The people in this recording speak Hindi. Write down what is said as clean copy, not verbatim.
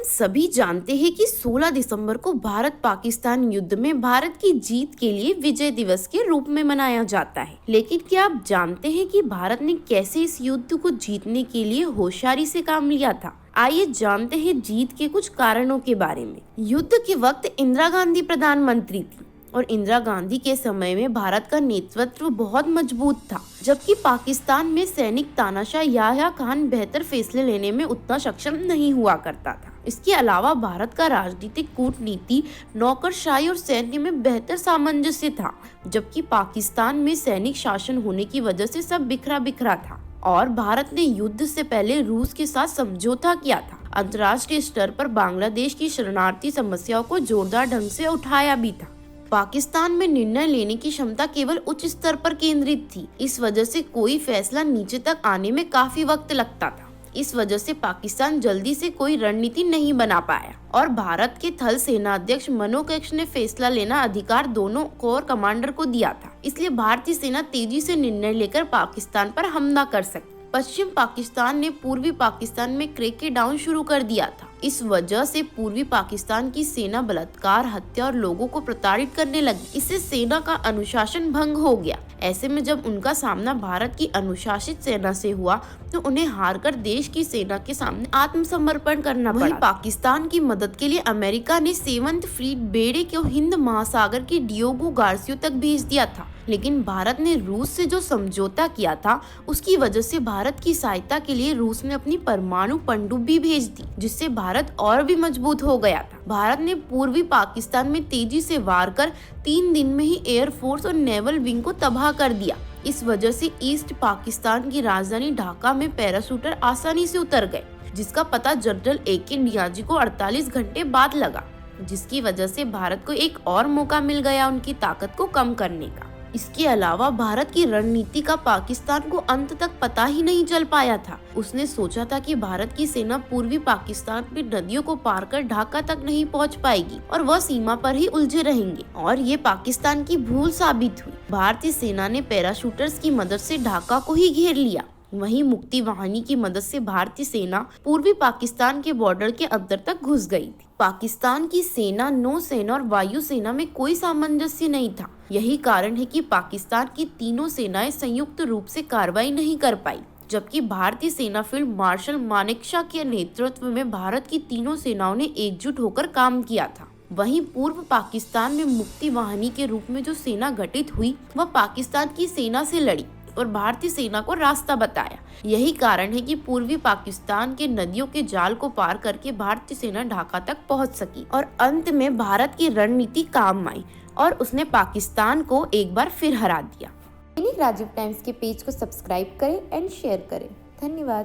सभी जानते हैं कि 16 दिसंबर को भारत पाकिस्तान युद्ध में भारत की जीत के लिए विजय दिवस के रूप में मनाया जाता है। लेकिन क्या आप जानते हैं कि भारत ने कैसे इस युद्ध को जीतने के लिए होशियारी से काम लिया था? आइए जानते हैं जीत के कुछ कारणों के बारे में। युद्ध के वक्त इंदिरा गांधी प्रधानमंत्री थी और इंदिरा गांधी के समय में भारत का नेतृत्व बहुत मजबूत था, जबकि पाकिस्तान में सैनिक तानाशाह याह्या खान बेहतर फैसले लेने में उतना सक्षम नहीं हुआ करता था। इसके अलावा भारत का राजनीतिक कूटनीति, नौकरशाही और सैन्य में बेहतर सामंजस्य था, जबकि पाकिस्तान में सैनिक शासन होने की वजह से सब बिखरा बिखरा था। और भारत ने युद्ध से पहले रूस के साथ समझौता किया था। अंतर्राष्ट्रीय स्तर पर बांग्लादेश की शरणार्थी समस्याओं को जोरदार ढंग से उठाया भी था। पाकिस्तान में निर्णय लेने की क्षमता केवल उच्च स्तर पर केंद्रित थी। इस वजह से कोई फैसला नीचे तक आने में काफी वक्त लगता था। इस वजह से पाकिस्तान जल्दी से कोई रणनीति नहीं बना पाया और भारत के थल सेनाध्यक्ष मनोज एक्स ने फैसला लेना अधिकार दोनों कोर कमांडर को दिया था। इसलिए भारतीय सेना तेजी से निर्णय लेकर पाकिस्तान पर हमला कर सकी। पश्चिम पाकिस्तान ने पूर्वी पाकिस्तान में क्रैकडाउन शुरू कर दिया था। इस वजह से पूर्वी पाकिस्तान की सेना बलात्कार, हत्या और लोगों को प्रताड़ित करने लगी। इससे सेना का अनुशासन भंग हो गया। ऐसे में जब उनका सामना भारत की अनुशासित सेना से हुआ तो उन्हें हारकर देश की सेना के सामने आत्मसमर्पण करना पड़ा। पाकिस्तान की मदद के लिए अमेरिका ने 7th फ्लीट बेड़े को हिंद महासागर की डियोगो गार्सियो तक भेज दिया था। लेकिन भारत ने रूस से जो समझौता किया था उसकी वजह से भारत की सहायता के लिए रूस ने अपनी परमाणु पनडुब्बी भेज दी, जिससे भारत और भी मजबूत हो गया था। भारत ने पूर्वी पाकिस्तान में तेजी से वार कर 3 दिन में ही एयरफोर्स और नेवल विंग को तबाह कर दिया। इस वजह से ईस्ट पाकिस्तान की राजधानी ढाका में पैराशूटर आसानी से उतर गए, जिसका पता जनरल AK नियाजी को 48 घंटे बाद लगा, जिसकी वजह से भारत को एक और मौका मिल गया उनकी ताकत को कम करने का। इसके अलावा भारत की रणनीति का पाकिस्तान को अंत तक पता ही नहीं चल पाया था। उसने सोचा था कि भारत की सेना पूर्वी पाकिस्तान में नदियों को पार कर ढाका तक नहीं पहुंच पाएगी और वह सीमा पर ही उलझे रहेंगे, और ये पाकिस्तान की भूल साबित हुई। भारतीय सेना ने पैराशूटर्स की मदद से ढाका को ही घेर लिया। वहीं मुक्ति वाहिनी की मदद से भारतीय सेना पूर्वी पाकिस्तान के बॉर्डर के अंदर तक घुस गई थी। पाकिस्तान की सेना, नौसेना और वायुसेना में कोई सामंजस्य नहीं था। यही कारण है कि पाकिस्तान की तीनों सेनाएं संयुक्त रूप से कार्रवाई नहीं कर पाई, जबकि भारतीय सेना फील्ड मार्शल मानेकशॉ के नेतृत्व में भारत की तीनों सेनाओं ने एकजुट होकर काम किया था। वहीं पूर्व पाकिस्तान में मुक्ति वाहिनी के रूप में जो सेना गठित हुई वह पाकिस्तान की सेना से लड़ी और भारतीय सेना को रास्ता बताया। यही कारण है कि पूर्वी पाकिस्तान के नदियों के जाल को पार करके भारतीय सेना ढाका तक पहुंच सकी और अंत में भारत की रणनीति काम आई और उसने पाकिस्तान को एक बार फिर हरा दिया। दैनिक राजीव टाइम्स के पेज को सब्सक्राइब करें एंड शेयर करें। धन्यवाद।